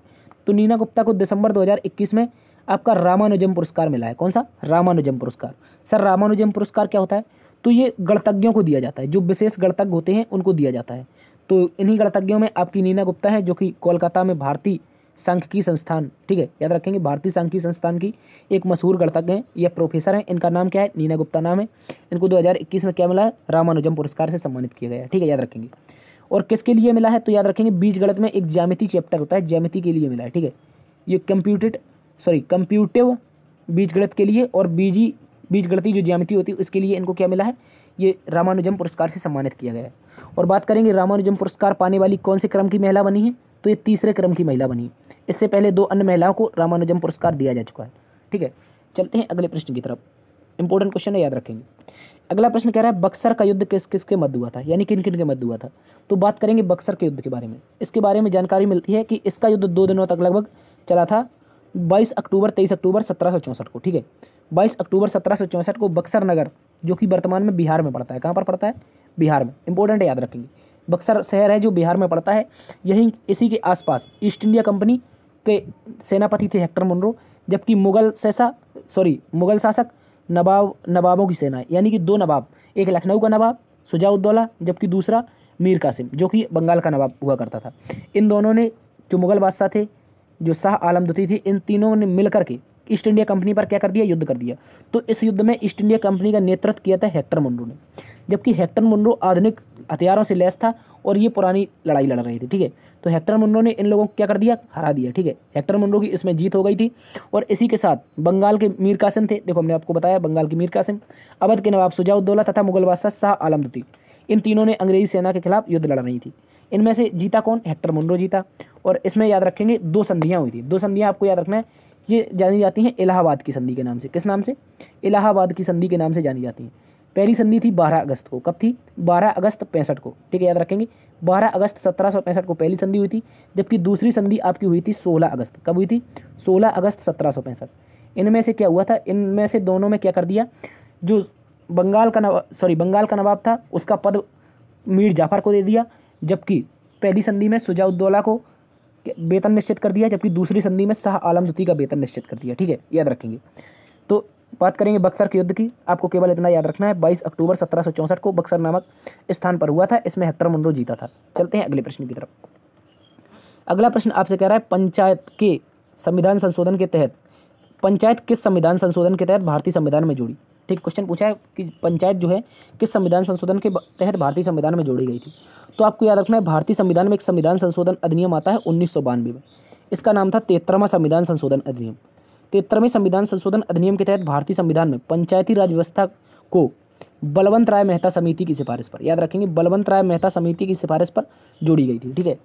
तो नीना गुप्ता को दिसंबर 2021 में आपका रामानुजम पुरस्कार मिला है। कौन सा, रामानुजम पुरस्कार। सर, रामानुजम पुरस्कार क्या होता है, तो ये गणतज्ञों को दिया जाता है, जो विशेष गणतज्ञ होते हैं उनको दिया जाता है। तो इन्हीं गणतज्ञों में आपकी नीना गुप्ता है, जो कि कोलकाता में भारतीय सांख्यिकी संस्थान, ठीक है, याद रखेंगे, भारतीय सांख्यिकी संस्थान की एक मशहूर गणतज्ञ हैं, यह प्रोफेसर हैं। इनका नाम क्या है, नीना गुप्ता नाम है। इनको 2021 में क्या मिला है, रामानुजम पुरस्कार से सम्मानित किया गया है। ठीक है, याद रखेंगे। और किसके लिए मिला है, तो याद रखेंगे बीजगणित में एक ज्यामिति चैप्टर होता है, ज्यामिति के लिए मिला है। ठीक है, ये कंप्यूटिव बीजगणित के लिए और बीजगणितीय जो ज्यामिति होती है उसके लिए इनको क्या मिला है, ये रामानुजम पुरस्कार से सम्मानित किया गया है। और बात करेंगे रामानुजम पुरस्कार पाने वाली कौन से क्रम की महिला बनी है, तो ये तीसरे क्रम की महिला बनी है। इससे पहले 2 अन्य महिलाओं को रामानुजम पुरस्कार दिया जा चुका है। ठीक है, चलते हैं अगले प्रश्न की तरफ। इंपॉर्टेंट क्वेश्चन है, याद रखेंगे। अगला प्रश्न कह रहा है, बक्सर का युद्ध किस किसके मध्य हुआ था, यानी किन किन के मध्य हुआ था। तो बात करेंगे बक्सर के युद्ध के बारे में। इसके बारे में जानकारी मिलती है कि इसका युद्ध 2 दिनों तक लगभग चला था, 22 अक्टूबर 23 अक्टूबर 1764 को। ठीक है, 22 अक्टूबर 1764 को बक्सर नगर, जो कि वर्तमान में बिहार में पड़ता है, कहाँ पर पड़ता है, बिहार में। इंपॉर्टेंट है, याद रखेंगे। बक्सर शहर है जो बिहार में पड़ता है। यहीं इसी के आसपास ईस्ट इंडिया कंपनी के सेनापति थे हेक्टर मुनरो, जबकि मुगल शासक नवाबों की सेना है, यानी कि 2 नवाब, एक लखनऊ का नवाब शुजाउद्दौला, जबकि दूसरा मीर कासिम, जो कि बंगाल का नवाब हुआ करता था। इन दोनों ने, जो मुगल बादशाह थे, जो शाह आलम द्वितीय थे, इन तीनों ने मिलकर के ईस्ट इंडिया कंपनी पर क्या कर दिया, युद्ध कर दिया। तो इस युद्ध में ईस्ट इंडिया कंपनी का नेतृत्व किया था हेक्टर मुनरो ने, जबकि हेक्टर मुनरो आधुनिक हथियारों से लैस था और ये पुरानी लड़ाई लड़ रहे थे। ठीक है, तो हेक्टर मुनरो ने इन लोगों को क्या कर दिया, हरा दिया। ठीक है, हेक्टर मुनरो की इसमें जीत हो गई थी। और इसी के साथ बंगाल के मीर कासिम थे, देखो हमने आपको बताया, बंगाल के मीर कासिम, अवध के नवाब शुजाउद्दौला तथा मुगल बादशाह शाह आलम द्वितीय, इन तीनों ने अंग्रेजी सेना के खिलाफ युद्ध लड़ रही थी। इनमें से जीता कौन, हेक्टर मुनरो जीता। और इसमें याद रखेंगे 2 संधियाँ हुई थी। 2 संधियाँ आपको याद रखना है, ये जानी जाती हैं इलाहाबाद की संधि के नाम से। किस नाम से, इलाहाबाद की संधि के नाम से जानी जाती हैं। पहली संधि थी 12 अगस्त को, कब थी, 12 अगस्त 65 को। ठीक है, याद रखेंगे, 12 अगस्त 1765 को पहली संधि हुई थी, जबकि दूसरी संधि आपकी हुई थी 16 अगस्त, कब हुई थी, 16 अगस्त 1765। इनमें से क्या हुआ था, इनमें से दोनों में क्या कर दिया, जो बंगाल का नवाब था उसका पद मीर जाफर को दे दिया, जबकि पहली संधि में शुजाउद्दौला को वेतन निश्चित कर दिया, जबकि दूसरी संधि में शाह आलम द्वितीय का वेतन निश्चित कर दिया। ठीक है, याद रखेंगे। तो बात करेंगे बक्सर के युद्ध की, आपको केवल इतना याद रखना है 22 अक्टूबर 1764 को बक्सर नामक स्थान पर हुआ था। इसमें हेक्टर मुनरो जीता था। चलते हैं अगले प्रश्न की तरफ। अगला प्रश्न आपसे कह रहा है पंचायत के संविधान संशोधन के तहत, पंचायत किस संविधान संशोधन के तहत भारतीय संविधान में जुड़ी। ठीक, क्वेश्चन पूछा है कि पंचायत जो है किस संविधान संशोधन के तहत भारतीय संविधान में जोड़ी गई थी। तो आपको याद रखना है भारतीय संविधान में एक संविधान संशोधन अधिनियम आता है 1992 में। इसका नाम था 73वां संविधान संशोधन अधिनियम। 73वें संविधान संशोधन अधिनियम के तहत भारतीय संविधान में पंचायती राज व्यवस्था को बलवंत राय मेहता समिति की सिफारिश पर, याद रखेंगे, बलवंत राय मेहता समिति की सिफारिश पर जोड़ी गई थी। ठीक है,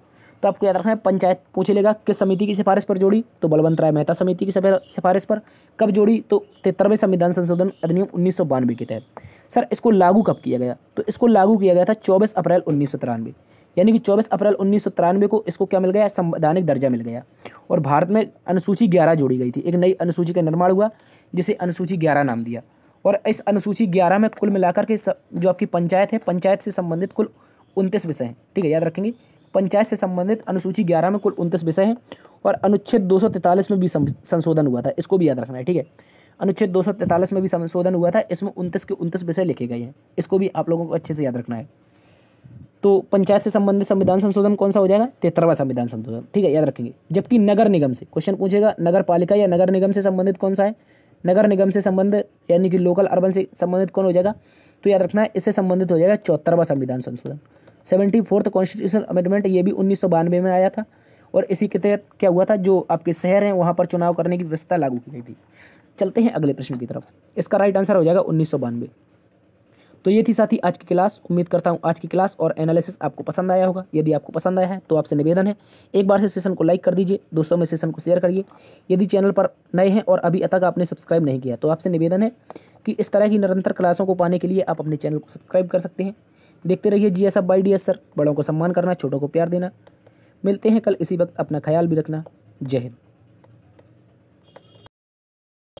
तो आपको याद रखना है पंचायत पूछ लेगा किस समिति की सिफारिश पर जोड़ी, तो बलवंत राय मेहता समिति की सिफारिश पर। कब जोड़ी, तो 73वें संविधान संशोधन अधिनियम 1992 के तहत। सर इसको लागू कब किया गया, तो इसको लागू किया गया था 24 अप्रैल 1993, यानी कि 24 अप्रैल 1993 को इसको क्या मिल गया, संवैधानिक दर्जा मिल गया। और भारत में अनुसूची 11 जोड़ी गई थी, एक नई अनुसूची का निर्माण हुआ जिसे अनुसूची 11 नाम दिया। और इस अनुसूची 11 में कुल मिलाकर के जो आपकी पंचायत है, पंचायत से संबंधित कुल 29 विषय हैं। ठीक है, याद रखेंगे, पंचायत से संबंधित अनुसूची 11 में कुल 29 विषय हैं। और अनुच्छेद 243 में भी संशोधन हुआ था, इसको भी याद रखना है। ठीक है, अनुच्छेद 243 में भी संशोधन हुआ था, इसमें 29 के 29 विषय लिखे गए हैं, इसको भी आप लोगों को अच्छे से याद रखना है। तो पंचायत से संबंधित संविधान संशोधन कौन सा हो जाएगा, 73वां संविधान संशोधन। ठीक है, याद रखेंगे। जबकि नगर निगम से क्वेश्चन पूछेगा, नगर पालिका या नगर निगम से संबंधित कौन सा है, नगर निगम से संबंधित यानी कि लोकल अर्बन से संबंधित कौन हो जाएगा, तो याद रखना है इससे संबंधित हो जाएगा 74वां संविधान संशोधन, 74th कॉन्स्टिट्यूशनल अमेंडमेंट। ये भी 1992 में आया था। और इसी के तहत क्या हुआ था, जो आपके शहर हैं वहाँ पर चुनाव करने की व्यवस्था लागू की गई थी। चलते हैं अगले प्रश्न की तरफ। इसका राइट आंसर हो जाएगा 1992। तो ये थी साथी आज की क्लास। उम्मीद करता हूँ आज की क्लास और एनालिसिस आपको पसंद आया होगा। यदि आपको पसंद आया है तो आपसे निवेदन है, एक बार से सेशन को लाइक कर दीजिए, दोस्तों में सेशन को शेयर करिए। यदि चैनल पर नए हैं और अभी तक आपने सब्सक्राइब नहीं किया तो आपसे निवेदन है कि इस तरह की निरंतर क्लासों को पाने के लिए आप अपने चैनल को सब्सक्राइब कर सकते हैं। देखते रहिए GSF बाय DS सर। बड़ों को सम्मान करना, छोटों को प्यार देना। मिलते हैं कल इसी वक्त, अपना ख्याल भी रखना। जय हिंद।